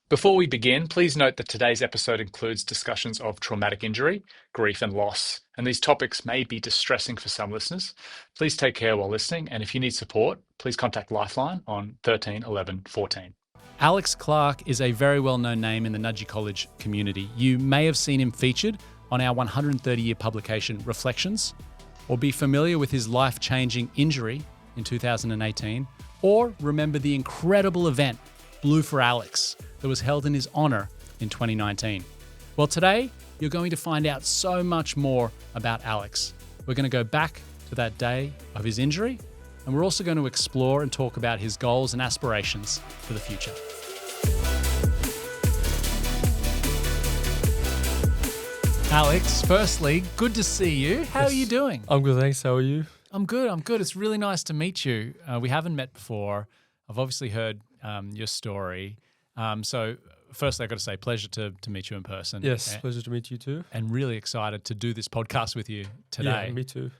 Before we begin, please note that today's episode includes discussions of traumatic injury, grief, and loss, and these topics may be distressing for some listeners. Please take care while listening, and if you need support, please contact Lifeline on 13 11 14. Alex Clark is a very well-known name in the Nudgee College community. You may have seen him featured on our 130-year publication, Reflections, or be familiar with his life-changing injury in 2018, or remember the incredible event, Blue for Alex, that was held in his honor in 2019. Well, today, you're going to find out so much more about Alex. We're going to go back to that day of his injury, and we're also going to explore and talk about his goals and aspirations for the future. Alex, firstly, good to see you. How are you doing? I'm good, thanks. How are you? I'm good. It's really nice to meet you. We haven't met before. I've obviously heard your story. So firstly, I've got to say, pleasure to meet you in person. Yes, pleasure to meet you too. And really excited to do this podcast with you today. Yeah, me too.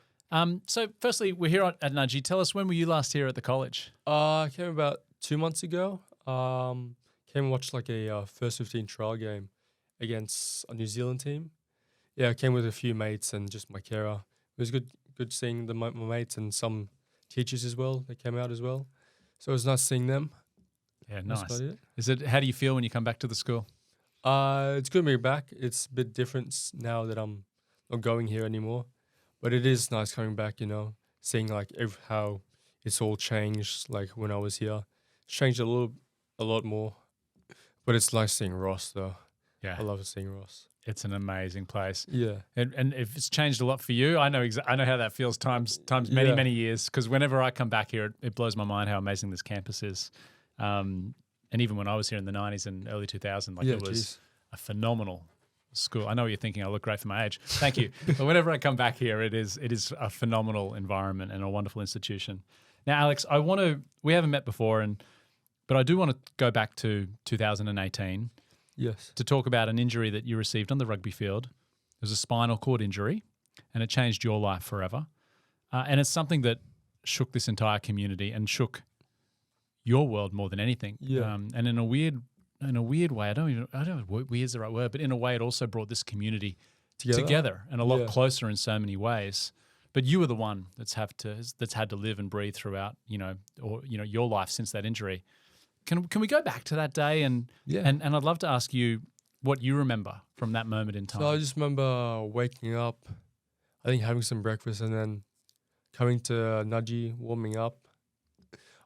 So firstly, we're here at Nudgee. Tell us, when were you last here at the college? I came about 2 months ago. Came and watched like a first 15 trial game against a New Zealand team. Yeah, I came with a few mates and just my carer. It was good seeing my mates and some teachers as well. They came out as well. So it was nice seeing them. Yeah, nice. That's about it. How do you feel when you come back to the school? It's good to be back. It's a bit different now that I'm not going here anymore. But it is nice coming back, seeing like how it's all changed. Like when I was here, it's changed a lot more. But it's nice seeing Ross though. Yeah, I love seeing Ross. It's an amazing place. Yeah, and if it's changed a lot for you, I know how that feels. Times many years. Because whenever I come back here, it blows my mind how amazing this campus is. And even when I was here in the 90s and early 2000s, it was a phenomenal school. I know what you're thinking. I look great for my age. Thank you. But whenever I come back here, it is a phenomenal environment and a wonderful institution. Now, Alex, we haven't met before, but I do want to go back to 2018. Yes. To talk about an injury that you received on the rugby field. It was a spinal cord injury, and it changed your life forever. And it's something that shook this entire community and shook your world more than anything. Yeah. And in a weird way, I don't know if weird is the right word, but in a way, it also brought this community together and a lot closer in so many ways. But you were the one that's had to live and breathe throughout, your life since that injury. Can we go back to that day and I'd love to ask you what you remember from that moment in time. So I just remember waking up, I think having some breakfast and then coming to Nudgee, warming up.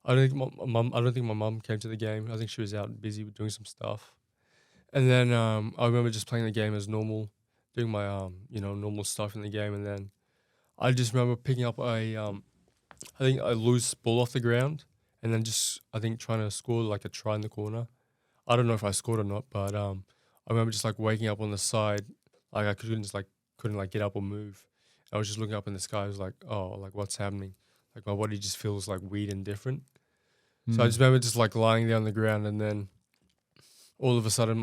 I don't think my mum came to the game. I think she was out busy doing some stuff. And then I remember just playing the game as normal, doing my normal stuff in the game, and then I just remember picking up I think a loose ball off the ground. And then I think trying to score like a try in the corner. I don't know if I scored or not, but I remember just like waking up on the side, like I couldn't get up or move. I was just looking up in the sky. I was like, oh, like what's happening? Like my body just feels like weird and different. So I just remember just like lying there on the ground, and then all of a sudden,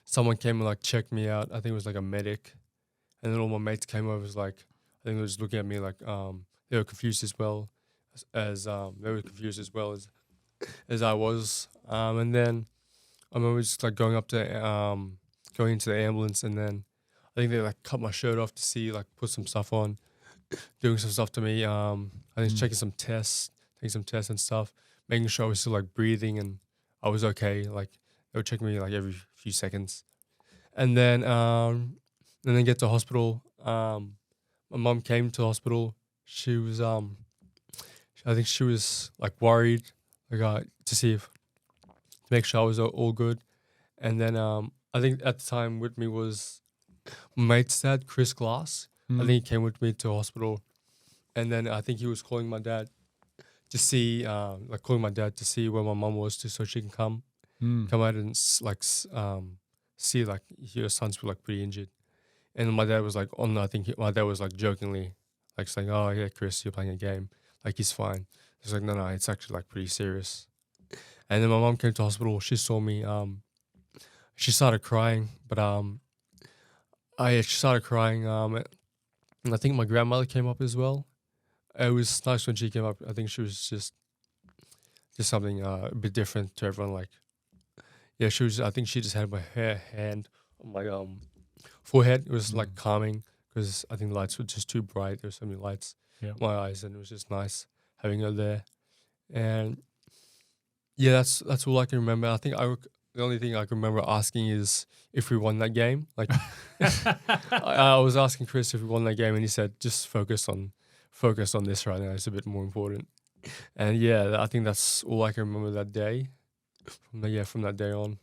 someone came and like checked me out. I think it was like a medic, and then all my mates came over. Was like, I think they were just looking at me like they were confused as well. As I was, and then I remember just like going into the ambulance, and then I think they like cut my shirt off to see, like put some stuff on, doing some stuff to me. I think taking some tests and stuff, making sure I was still like breathing and I was okay. Like they would check me like every few seconds, and then get to hospital. My mum came to hospital. She was I think she was like worried, like to make sure I was all good. And then I think at the time with me was my mate's dad, Chris Glass. I think he came with me to hospital, and then I think he was calling my dad to see, see where my mum was, so she can come out and see like your son's like pretty injured. And my dad was like my dad was like jokingly like saying, "Oh yeah, Chris, you're playing a game. Like, he's fine." He's like, no, it's actually like pretty serious. And then my mom came to hospital. She saw me. She started crying, but she started crying. And I think my grandmother came up as well. It was nice when she came up. I think she was just something a bit different to everyone. Like, yeah, she was. I think she just had my hand on my forehead. It was Mm. like calming because I think the lights were just too bright. There were so many lights Yeah. in my eyes, and it was just nice having her there. And yeah, that's all I can remember. I think the only thing I can remember asking is if we won that game. Like I was asking Chris if we won that game, and he said just focus on this right now. It's a bit more important. And yeah, I think that's all I can remember that day. From that day on.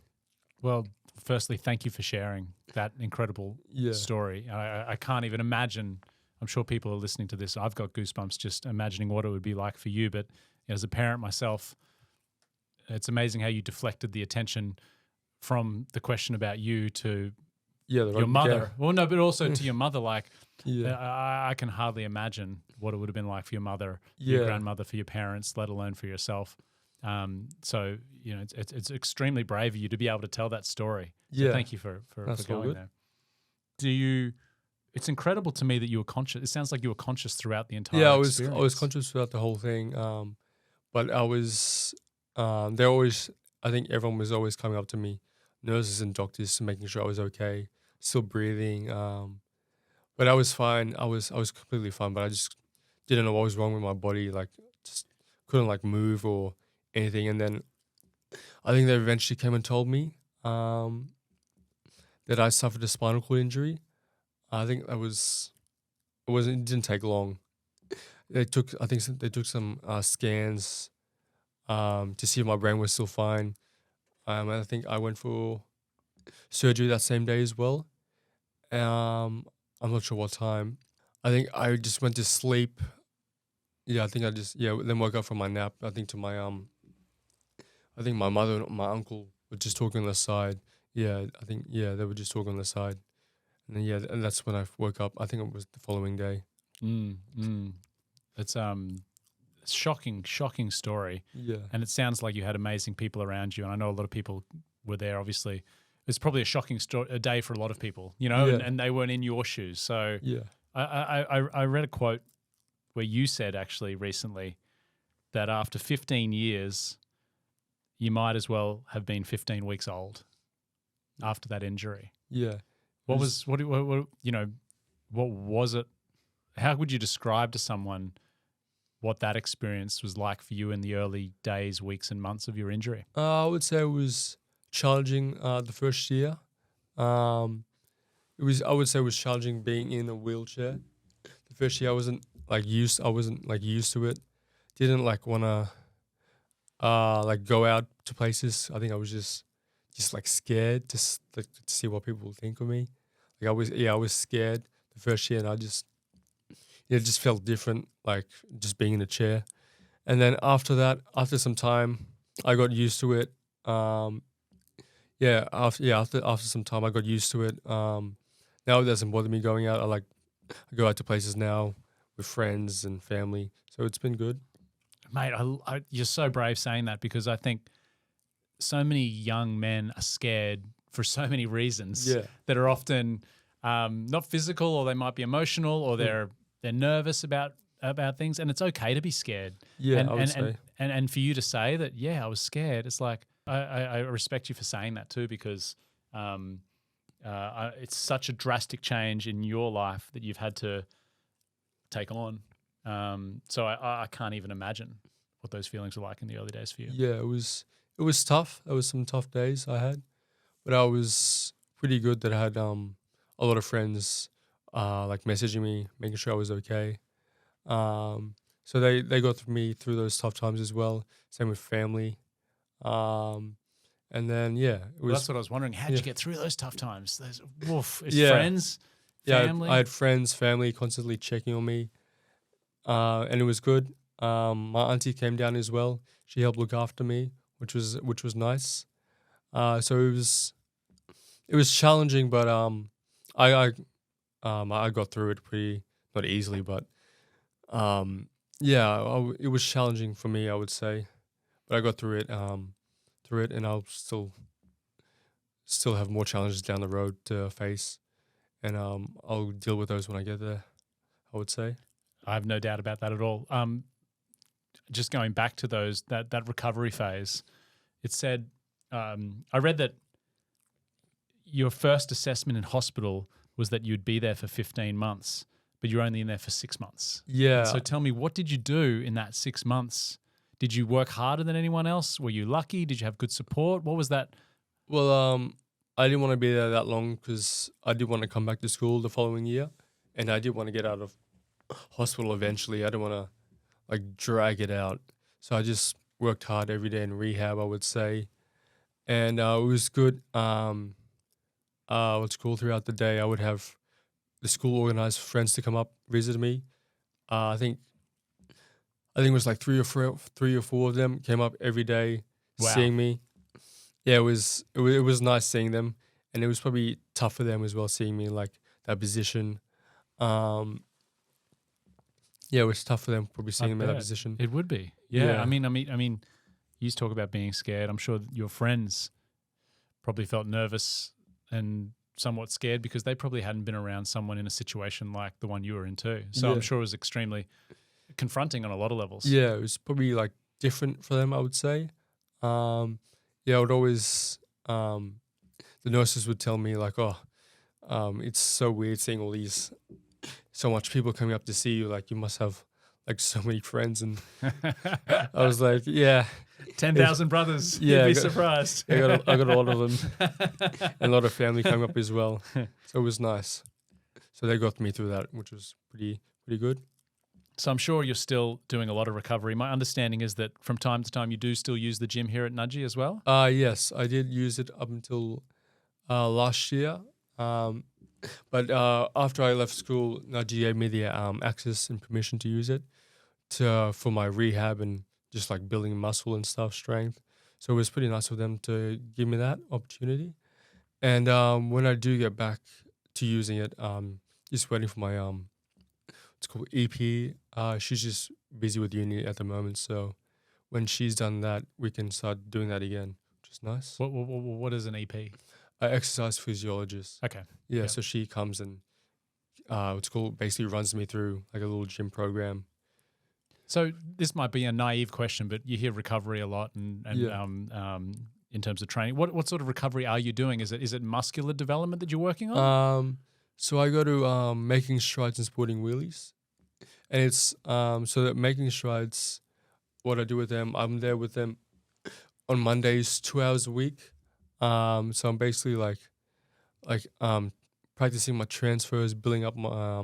Well, firstly, thank you for sharing that incredible Yeah, story. I can't even imagine. I'm sure people are listening to this. I've got goosebumps just imagining what it would be like for you. But as a parent myself, it's amazing how you deflected the attention from the question about you to yeah, the your rugby game. mother. Well, no, but also to your mother. Like, Yeah, I can hardly imagine what it would have been like for your mother, for your yeah, grandmother, for your parents, let alone for yourself. So it's extremely brave of you to be able to tell that story. So yeah. thank you for That's all going good. there. Do you? It's incredible to me that you were conscious. It sounds like you were conscious throughout the entire Yeah, experience. I was conscious throughout the whole thing. But I was they always I think everyone was always coming up to me, nurses and doctors, making sure I was okay, still breathing. But I was fine. I was completely fine. But I just didn't know what was wrong with my body. Like just couldn't like move or anything. And then I think they eventually came and told me that I suffered a spinal cord injury. I think it didn't take long. They took some scans to see if my brain was still fine. And I think I went for surgery that same day as well. I'm not sure what time. I think I just went to sleep. Yeah, I think I just then woke up from my nap. I think my mother and my uncle were just talking on the side. Yeah, I think they were just talking on the side. And then and that's when I woke up. I think it was the following day. Mm, mm. It's shocking story. Yeah. And it sounds like you had amazing people around you. And I know a lot of people were there, obviously. It's probably a shocking a day for a lot of people, Yeah. and they weren't in your shoes. So Yeah. I read a quote where you said actually recently that after 15 years, you might as well have been 15 weeks old after that injury. Yeah. What was it? How would you describe to someone what that experience was like for you in the early days, weeks, and months of your injury? I would say it was challenging the first year. I would say it was challenging being in a wheelchair. The first year I wasn't like used to it. Didn't like wanna like go out to places. I think I was just like scared to see what people would think of me. Like I was scared the first year, and it just felt different, like just being in a chair. And then after that, after some time, I got used to it. After some time, I got used to it. Now it doesn't bother me going out. I go out to places now with friends and family, so it's been good. Mate, you're so brave saying that, because I think so many young men are scared for so many reasons Yeah. that are often not physical, or they might be emotional, or they're nervous about things, and it's okay to be scared. Yeah, and I would say. and for you to say that, I was scared. It's like I respect you for saying that too, because it's such a drastic change in your life that you've had to take on. So I can't even imagine what those feelings were like in the early days for you. Yeah, it was tough. There was some tough days I had, but I was pretty good that I had a lot of friends like messaging me, making sure I was okay. So they got me through those tough times as well. Same with family. And then it Well, was that's what I was wondering. How'd you get through those tough times? It's Yeah. friends, family. I had friends, family constantly checking on me, and it was good. My auntie came down as well. She helped look after me, which was nice. So it was challenging, but I got through it pretty not easily, but it was challenging for me, I would say, but I got through it. And I'll still have more challenges down the road to face, and I'll deal with those when I get there, I would say. I have no doubt about that at all. Just going back to that recovery phase, it said I read that your first assessment in hospital was that you'd be there for 15 months, but you're only in there for 6 months. Yeah. And so tell me, what did you do in that 6 months? Did you work harder than anyone else? Were you lucky? Did you have good support? What was that? Well, I didn't want to be there that long because I did want to come back to school the following year, and I did want to get out of hospital eventually. I didn't want to like drag it out, so I just worked hard every day in rehab, I would say, and it was good. What's cool throughout the day, I would have the school organized friends to come up visit me. I think it was like three or four of them came up every day, Wow. seeing me. Yeah, it was nice seeing them, and it was probably tough for them as well seeing me in like that position. Yeah, it was tough for them probably seeing me in that bet. position. It would be. Yeah. Yeah. I mean, you talk about being scared. I'm sure your friends probably felt nervous and somewhat scared because they probably hadn't been around someone in a situation like the one you were in too. So I'm Yeah. sure it was extremely confronting on a lot of levels. Yeah, it was probably like different for them, I would say. Yeah, I would always the nurses would tell me like, oh, it's so weird seeing all these so much people coming up to see you. Like you must have like so many friends, and I was like, yeah, 10,000 brothers. Yeah, You'd be I got- surprised. I got a lot of them, and a lot of family coming up as well. So it was nice. So they got me through that, which was pretty good. So I'm sure you're still doing a lot of recovery. My understanding is that from time to time you do still use the gym here at Nudgee as well. Yes, I did use it up until last year. But after I left school, Nudgee gave me the access and permission to use it for my rehab and just like building muscle and stuff, strength. So it was pretty nice of them to give me that opportunity. And when I do get back to using it, just waiting for my it's called EP. She's just busy with uni at the moment, so when she's done that, we can start doing that again, which is nice. What is an EP? Exercise physiologist. Okay. Yeah, Yeah. so she comes and what's called basically runs me through like a little gym program. So this might be a naive question, but you hear recovery a lot, and Yeah. in terms of training, what sort of recovery are you doing? Is it muscular development that you're working on? So I go to Making Strides and Sporting Wheelies, and it's so that Making Strides, what I do with them, I'm there with them on Mondays 2 hours a week. So I'm basically like practicing my transfers, building up my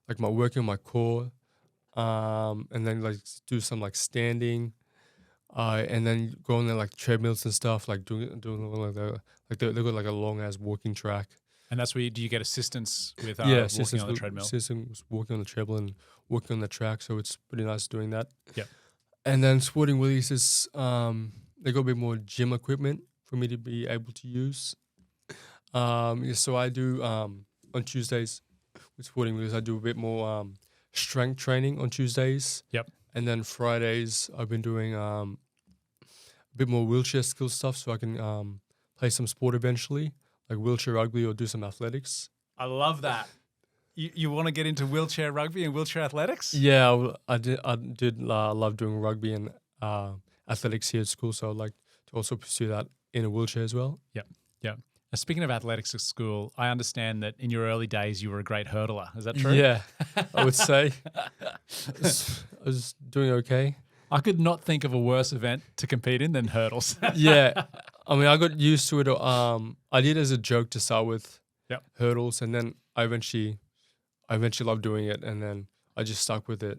like my working my core, and then like do some like standing, and then go on there like treadmills and stuff, like doing like they've got like a long ass walking track. And that's where do you get assistance with Yeah, walking on the treadmill? Systems walking on the treadmill and walking on the track, so it's pretty nice doing that. Yep. And then Sporting Wheelies is they got a bit more gym equipment for me to be able to use. Yeah, so I do on Tuesdays with Sporting Wheelies, I do a bit more strength training on Tuesdays. Yep. And then Fridays I've been doing a bit more wheelchair skill stuff, so I can play some sport eventually, like wheelchair rugby or do some athletics. I love that. You want to get into wheelchair rugby and wheelchair athletics? Yeah, I did love doing rugby and athletics here at school, so I'd like to also pursue that in a wheelchair as well. Yep. Now, speaking of athletics at school, I understand that in your early days you were a great hurdler. Is that true? Yeah, I would say I was doing okay. I could not think of a worse event to compete in than hurdles. Yeah, I mean, I got used to it. I did it as a joke to start with, Yep. hurdles, and then I eventually loved doing it, and then I just stuck with it.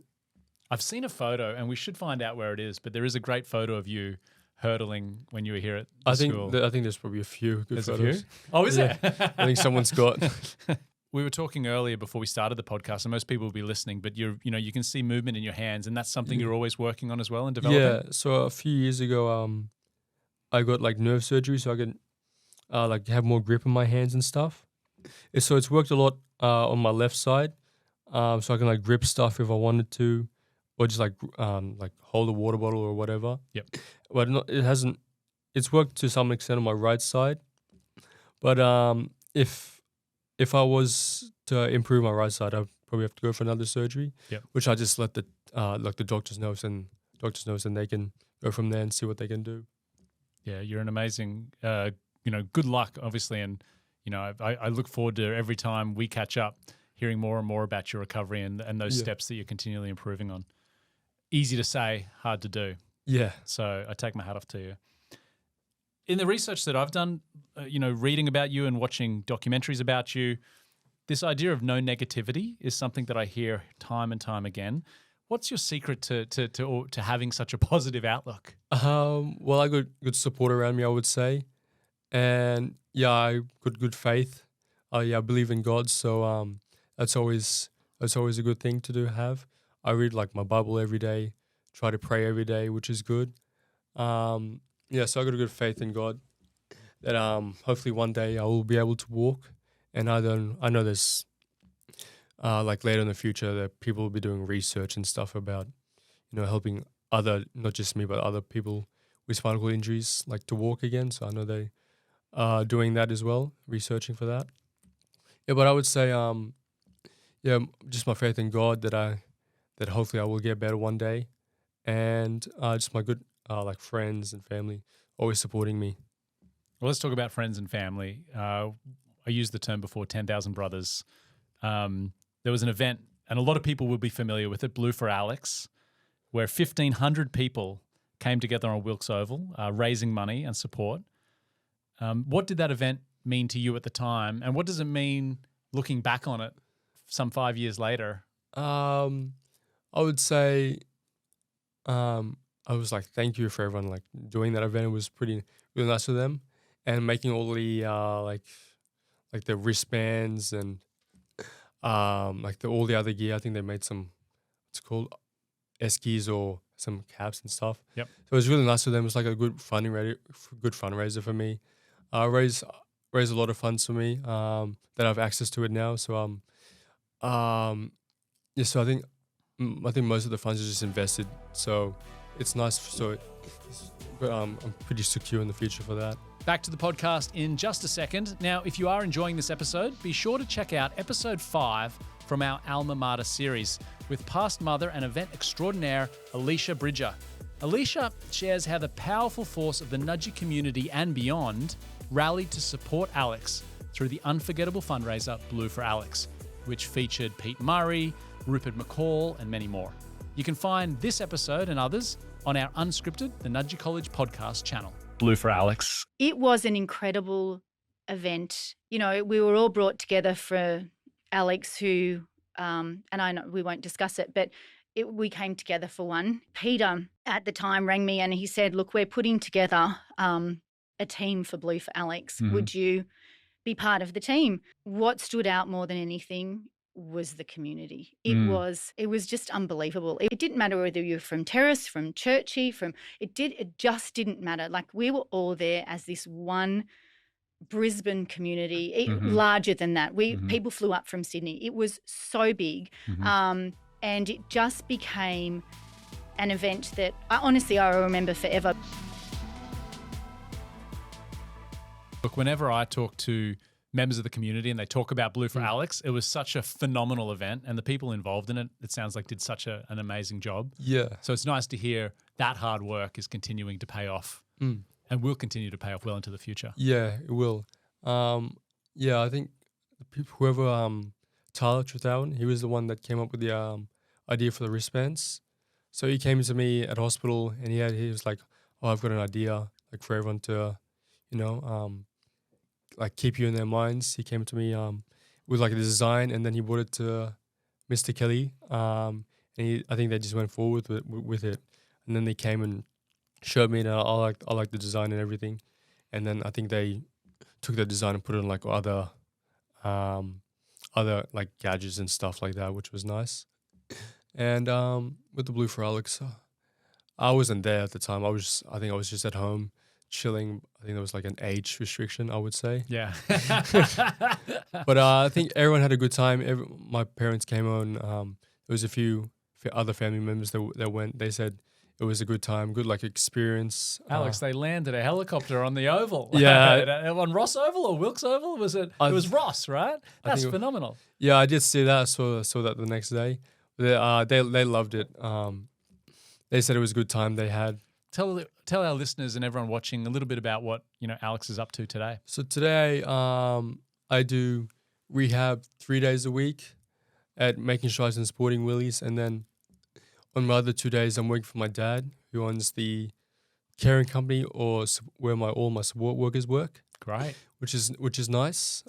I've seen a photo, and we should find out where it is, but there is a great photo of you hurdling when you were here at the I think school. I think there's probably a few good There's a photos. few? Oh, is Yeah. there? I think someone's got. We were talking earlier before we started the podcast, and most people will be listening, but you can see movement in your hands, and that's something you're always working on as well and developing. Yeah, so a few years ago, I got like nerve surgery, so I can like have more grip in my hands and stuff. So it's worked a lot on my left side, so I can like grip stuff if I wanted to, or just like hold a water bottle or whatever. Yep. But it hasn't. It's worked to some extent on my right side, but if I was to improve my right side, I'd probably have to go for another surgery. Yep. Which I just let the doctors know, and they can go from there and see what they can do. Yeah, you're an amazing, good luck, obviously. And, I look forward to every time we catch up, hearing more and more about your recovery and those steps that you're continually improving on. Easy to say, hard to do. Yeah. So I take my hat off to you. In the research that I've done, reading about you and watching documentaries about you, this idea of no negativity is something that I hear time and time again. What's your secret to having such a positive outlook? Well, I got good support around me, I would say, and I got good faith. I believe in God, so that's always a good thing to have. I read like my Bible every day, try to pray every day, which is good. So I got a good faith in God that hopefully one day I will be able to walk, and I know there's like later in the future that people will be doing research and stuff about helping not just me but other people with spinal cord injuries like to walk again. So I know they are doing that as well, researching for that. Yeah, but I would say just my faith in God that hopefully I will get better one day, and just my good like friends and family always supporting me. Well, let's talk about friends and family. I used the term before, 10,000 brothers. There was an event, and a lot of people will be familiar with it, Blue for Alex, where 1,500 people came together on Wilkes Oval, raising money and support. What did that event mean to you at the time, and what does it mean looking back on it some 5 years later? I would say I was like, thank you for everyone like doing that event. It was really nice of them, and making all the like the wristbands and like all the other gear. I think they made some, it's called Eskies or some caps and stuff. Yep. So it was really nice of them. It was like a good fundraiser for me. Raised a lot of funds for me that I have access to it now. So so I think most of the funds are just invested. So it's nice. So I'm pretty secure in the future for that. Back to the podcast in just a second. Now, if you are enjoying this episode, be sure to check out episode 5 from our Alma Mater series with past mother and event extraordinaire, Alysia Bridger. Alysia shares how the powerful force of the Nudgee community and beyond rallied to support Alex through the unforgettable fundraiser Blue for Alex, which featured Pete Murray, Rupert McCall, and many more. You can find this episode and others on our Unscripted, the Nudgee College podcast channel. Blue for Alex. It was an incredible event. We were all brought together for Alex, who, and I know we won't discuss it, but we came together for one. Peter at the time rang me and he said, look, we're putting together a team for Blue for Alex. Mm-hmm. Would you be part of the team? What stood out more than anything was the community. It was just unbelievable. It didn't matter whether you were from Terrace, from Churchy, it just didn't matter. Like, we were all there as this one Brisbane community, larger than that. People flew up from Sydney. It was so big. And it just became an event that I remember forever. Look, whenever I talk to members of the community and they talk about Blue for Alex, it was such a phenomenal event, and the people involved in it, it sounds like, did such an amazing job. Yeah. So it's nice to hear that hard work is continuing to pay off and will continue to pay off well into the future. Yeah, it will. I think whoever Tyler Trethowin, he was the one that came up with the idea for the wristbands. So he came to me at hospital and he was like, oh, I've got an idea like for everyone to, like keep you in their minds. He came to me with like the design, and then he brought it to Mr. Kelly. And I think they just went forward with it. And then they came and showed me, and I like the design and everything. And then I think they took the design and put it on like other like gadgets and stuff like that, which was nice. And with the Blue for Alex, I wasn't there at the time. I think I was just at home chilling. I think there was like an age restriction, I would say. Yeah. But I think everyone had a good time. My parents came on. There was a few other family members that went. They said it was a good time, good like experience. Alex, they landed a helicopter on the Oval. Yeah. On Ross Oval or Wilkes Oval? Was it? It was Ross, right? That's phenomenal. Yeah, I did see that. I saw that the next day. They loved it. They said it was a good time they had. tell our listeners and everyone watching a little bit about what Alex is up to today. So today, I do rehab 3 days a week at Making Strides and Sporting Willies, and then on my other 2 days, I'm working for my dad, who owns the caring company or where all my support workers work. Great. Which is nice.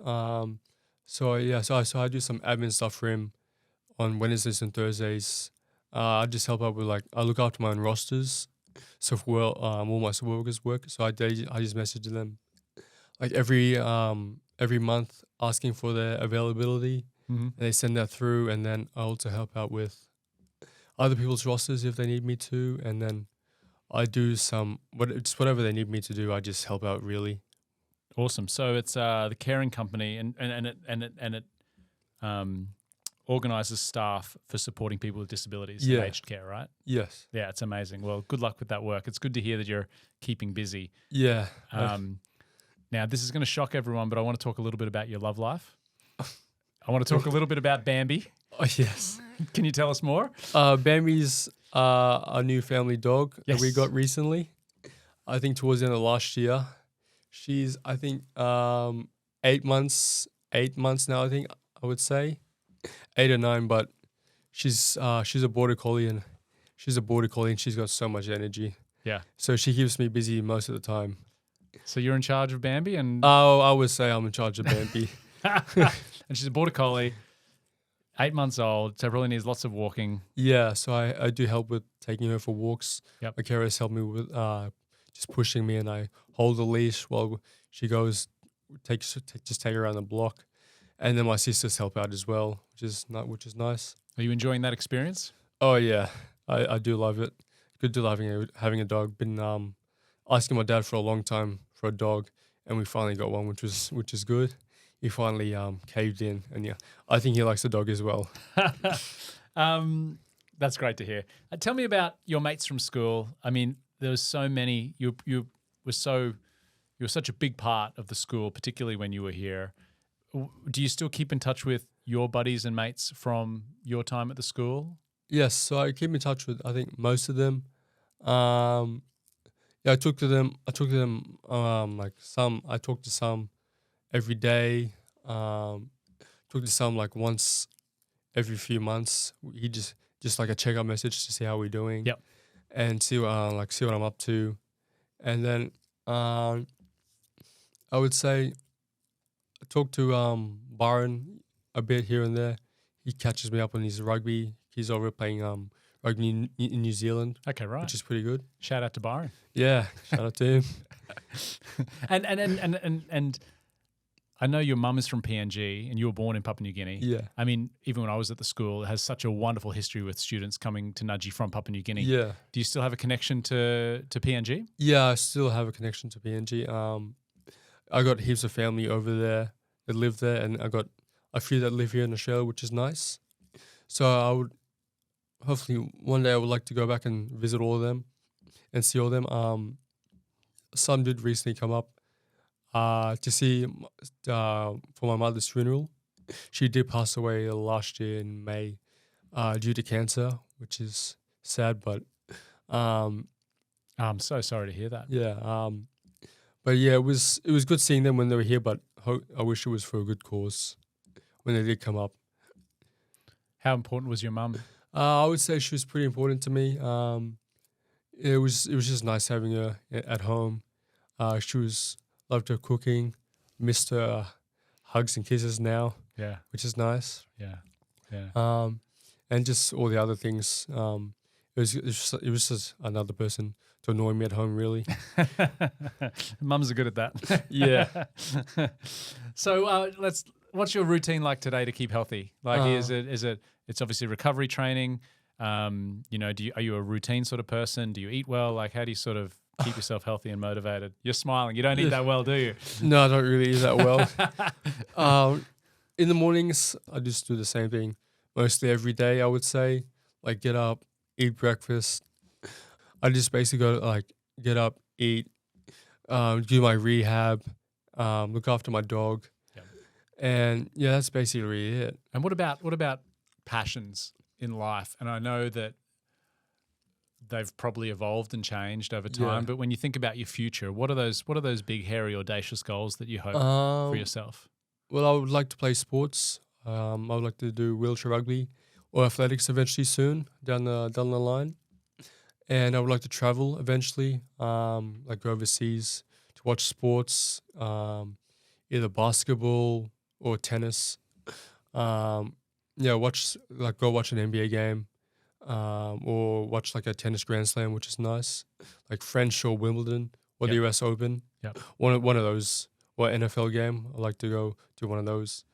So I do some admin stuff for him on Wednesdays and Thursdays. I just help out with I look after my own rosters. So for all my support workers work. So I just message them every month asking for their availability. Mm-hmm. And they send that through, and then I also help out with other people's rosters if they need me to, and then I do whatever they need me to do. I just help out really. Awesome. So it's the caring company, and it organises staff for supporting people with disabilities in aged care, right? Yes. Yeah, it's amazing. Well, good luck with that work. It's good to hear that you're keeping busy. Yeah. Now, this is going to shock everyone, but I want to talk a little bit about your love life. I want to talk a little bit about Bambi. Oh, yes. Can you tell us more? Bambi's a new family dog that we Yes. got recently. I think towards the end of last year. She's, I think, 8 months now, I think I would say. 8 or 9, but she's a border collie and she's got so much energy. Yeah. So she keeps me busy most of the time. So you're in charge of Bambi, and I would say I'm in charge of Bambi. and she's a border collie, 8 months old, so probably needs lots of walking. Yeah, so I do help with taking her for walks. Yep. My carers help me with just pushing me, and I hold the leash while she goes, just take her around the block. And then my sisters help out as well, which is nice. Are you enjoying that experience? Oh yeah, I do love it. Good to having a dog. Been asking my dad for a long time for a dog, and we finally got one, which is good. He finally caved in, and yeah, I think he likes the dog as well. That's great to hear. Tell me about your mates from school. I mean, there was so many. You were such a big part of the school, particularly when you were here. Do you still keep in touch with your buddies and mates from your time at the school? Yes, so I keep in touch with I think most of them. I talk to them. I talk to some every day. Talk to some once every few months. He just like a check-up message to see how we're doing. Yep. And see what I'm up to. And then I would say I talk to Byron a bit here and there. He catches me up on his rugby. He's over playing rugby in New Zealand. Okay, right. Which is pretty good. Shout out to Byron. Yeah, shout out to him. And I know your mum is from PNG and you were born in Papua New Guinea. Yeah. I mean, even when I was at the school, it has such a wonderful history with students coming to Nudgee from Papua New Guinea. Yeah. Do you still have a connection to PNG? Yeah, I still have a connection to PNG. I got heaps of family over there that live there, and I got a few that live here in Australia, which is nice. So I would hopefully one day I would like to go back and visit all of them and see all of them. Some did recently come up to see for my mother's funeral. She did pass away last year in May due to cancer, which is sad, but I'm so sorry to hear that. yeah. But yeah, it was good seeing them when they were here, but I wish it was for a good cause when they did come up. How important was your mum? I would say she was pretty important to me. It was just nice having her at home. She loved her cooking, missed her hugs and kisses now. Yeah, which is nice. Yeah. And just all the other things. It was just another person to annoy me at home, really. Mums are good at that. Yeah. So what's your routine like today to keep healthy? It's obviously recovery training. Are you a routine sort of person? Do you eat well? How do you sort of keep yourself healthy and motivated? You're smiling. You don't eat that well, do you? No, I don't really eat that well. In the mornings, I just do the same thing mostly every day, I would say. Get up, eat breakfast. I just basically go get up, eat, do my rehab, look after my dog. Yep. And yeah, that's basically it. And what about passions in life? And I know that they've probably evolved and changed over time. Yeah. But when you think about your future, what are those big, hairy, audacious goals that you hope for yourself? Well, I would like to play sports. I would like to do wheelchair rugby or athletics eventually soon down the line. And I would like to travel eventually, like go overseas to watch sports, either basketball or tennis. Yeah, go watch an NBA game, or watch like a tennis Grand Slam, which is nice, like French or Wimbledon or the Yep. US Open. Yep. One of those, or NFL game. I like to go do one of those.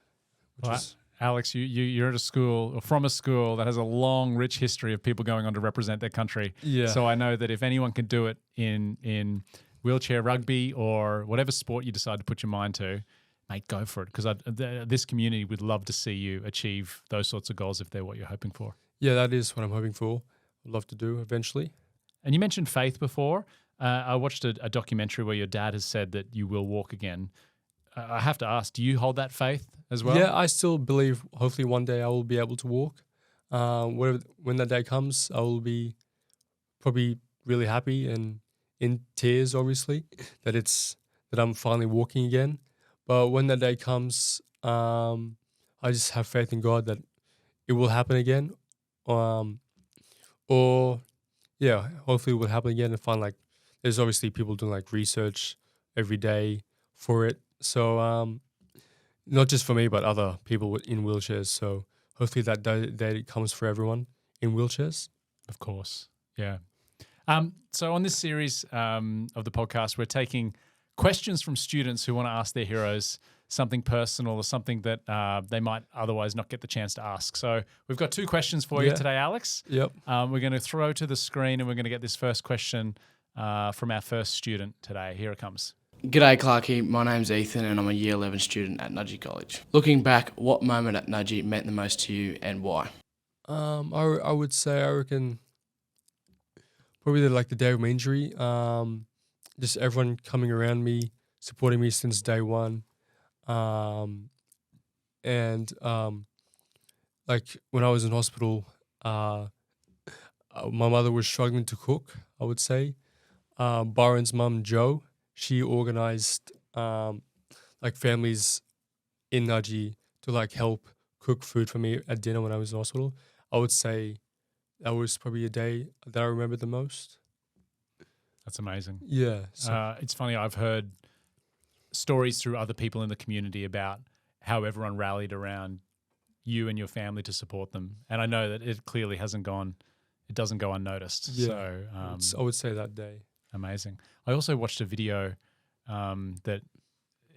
Which Well, is Alex, you're at a school or from a school that has a long, rich history of people going on to represent their country. yeah, So I know that if anyone can do it in wheelchair rugby or whatever sport you decide to put your mind to, mate, go for it. Because this community would love to see you achieve those sorts of goals if they're what you're hoping for. yeah, that is what I'm hoping for. I'd love to do eventually. And you mentioned faith before. I watched a documentary where your dad has said that you will walk again. I have to ask, do you hold that faith as well? Yeah, I still believe. Hopefully, one day I will be able to walk. When that day comes, I will be probably really happy and in tears, obviously, that I'm finally walking again. But when that day comes, I just have faith in God that it will happen again. Or yeah, hopefully it will happen again. And find like there's obviously people doing like research every day for it. So not just for me, but other people in wheelchairs. So hopefully that day comes for everyone in wheelchairs. Of course. Yeah. So on this series of the podcast, we're taking questions from students who want to ask their heroes something personal or something that they might otherwise not get the chance to ask. So we've got 2 questions for you today, Alex. Yep. We're going to throw to the screen and we're going to get this first question from our first student today. Here it comes. G'day Clarkie, my name's Ethan and I'm a Year 11 student at Nudgee College. Looking back, what moment at Nudgee meant the most to you and why? I would say I reckon probably the day of my injury. Just everyone coming around me, supporting me since day one. And like when I was in hospital, my mother was struggling to cook, I would say. Byron's mum, Jo, she organized like families in Nudgee to like help cook food for me at dinner when I was in hospital. I would say that was probably a day that I remember the most. That's amazing. Yeah. So, It's funny, I've heard stories through other people in the community about how everyone rallied around you and your family to support them. And I know that it clearly doesn't go unnoticed. Yeah. So I would say that day. amazing. I also watched a video that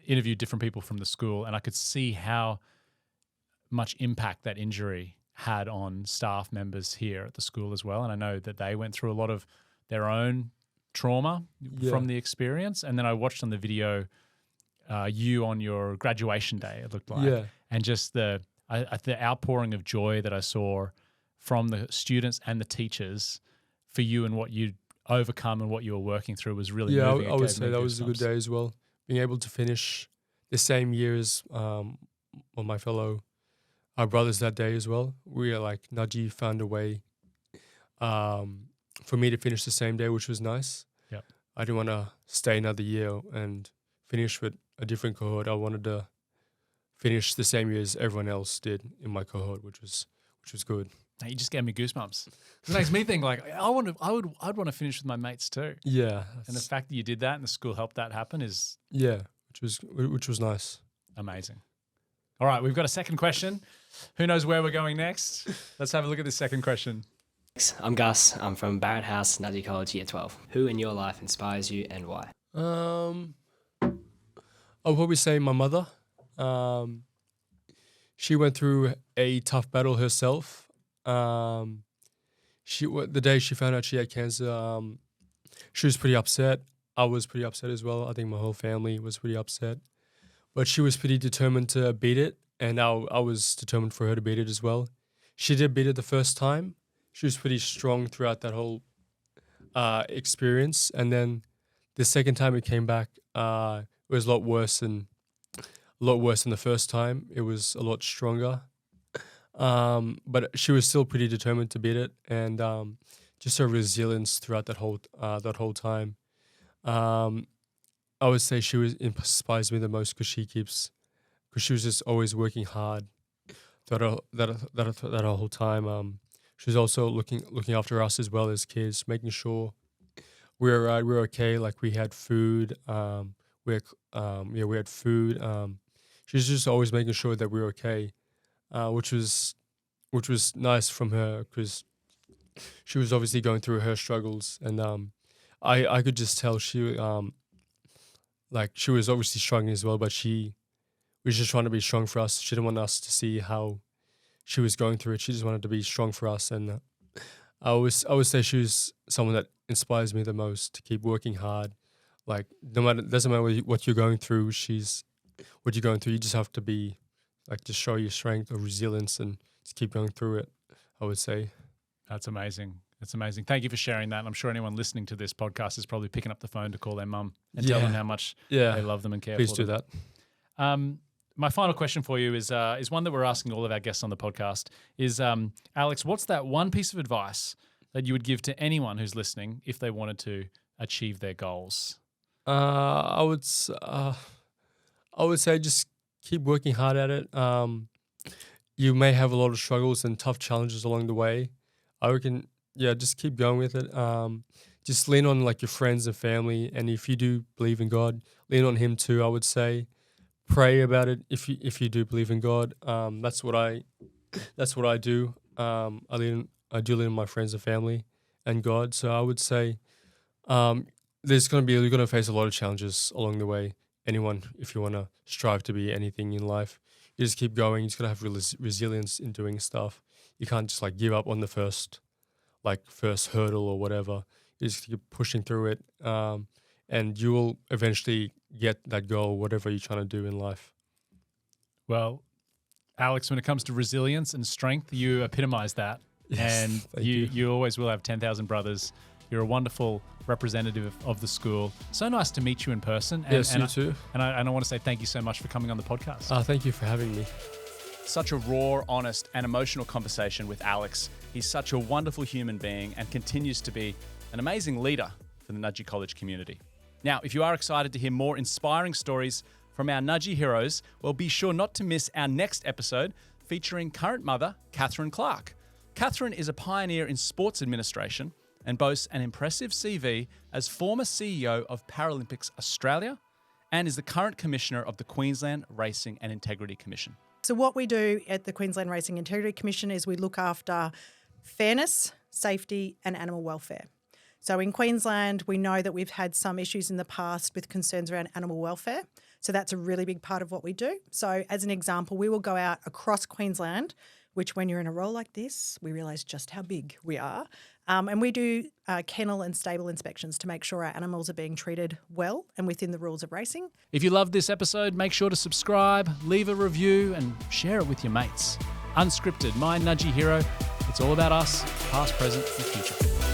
interviewed different people from the school, and I could see how much impact that injury had on staff members here at the school as well. And I know that they went through a lot of their own trauma from the experience. And then I watched on the video you on your graduation day, it looked like. Yeah. And just the outpouring of joy that I saw from the students and the teachers for you and what you'd overcome and what you were working through was really moving. I would say that was a good day as well. Being able to finish the same year as my fellow brothers that day as well. We Nudgee found a way for me to finish the same day, which was nice. Yep. I didn't want to stay another year and finish with a different cohort. I wanted to finish the same year as everyone else did in my cohort, which was good. Now, you just gave me goosebumps. It makes me think like I'd want to finish with my mates too. Yeah. And the fact that you did that and the school helped that happen is which was nice. amazing. All right, we've got a second question. Who knows where we're going next? Let's have a look at this second question. I'm Gus. I'm from Barrett House, Nudgee College, Year 12. Who in your life inspires you and why? I'll probably say my mother. She went through a tough battle herself. The day she found out she had cancer, she was pretty upset. I was pretty upset as well. I think my whole family was pretty upset. But she was pretty determined to beat it, and I was determined for her to beat it as well. She did beat it the first time. She was pretty strong throughout that whole experience. And then the second time it came back, it was a lot worse than the first time. It was a lot stronger. But she was still pretty determined to beat it. And just her resilience throughout that whole time. I would say she inspires me the most because she was just always working hard throughout that whole time. She was also looking after us as well as kids, making sure we were okay. Like we had food. We had food. She was just always making sure that we were okay, which was nice from her because she was obviously going through her struggles, and I could just tell she she was obviously struggling as well, but she was just trying to be strong for us. She didn't want us to see how she was going through it. She just wanted to be strong for us, and I would say she was someone that inspires me the most to keep working hard. Like doesn't matter what you're going through. What you're going through. You just have to be just show your strength or resilience and just keep going through it. I would say. That's amazing. That's amazing. Thank you for sharing that. And I'm sure anyone listening to this podcast is probably picking up the phone to call their mum and tell them how much they love them and care Please for them. do that. My final question for you is one that we're asking all of our guests on the podcast. Is Alex, what's that one piece of advice that you would give to anyone who's listening if they wanted to achieve their goals? I would say just keep working hard at it. You may have a lot of struggles and tough challenges along the way. I reckon, just keep going with it. Just lean on your friends and family, and if you do believe in God, lean on Him too. I would say, pray about it if you do believe in God. That's what I do. I do lean on my friends and family and God. So I would say, you're going to face a lot of challenges along the way. If you want to strive to be anything in life, you just keep going. You just got to have resilience in doing stuff. You can't just give up on the first hurdle or whatever. You just keep pushing through it, and you will eventually get that goal, whatever you're trying to do in life. Well, Alex, when it comes to resilience and strength, you epitomize that. Yes, and thank you always will have 10,000 brothers. You're a wonderful representative of the school. So nice to meet you in person. Yes, you too. And I want to say thank you so much for coming on the podcast. Thank you for having me. Such a raw, honest, and emotional conversation with Alex. He's such a wonderful human being and continues to be an amazing leader for the Nudgee College community. Now, if you are excited to hear more inspiring stories from our Nudgee heroes, well, be sure not to miss our next episode featuring current mother, Catherine Clark. Catherine is a pioneer in sports administration and boasts an impressive CV as former CEO of Paralympics Australia and is the current commissioner of the Queensland Racing and Integrity Commission. So what we do at the Queensland Racing Integrity Commission is we look after fairness, safety and animal welfare. So in Queensland, we know that we've had some issues in the past with concerns around animal welfare. So that's a really big part of what we do. So as an example, we will go out across Queensland, which when you're in a role like this, we realise just how big we are. And we do kennel and stable inspections to make sure our animals are being treated well and within the rules of racing. If you loved this episode, make sure to subscribe, leave a review and share it with your mates. Unscripted, my Nudgee hero. It's all about us, past, present and future.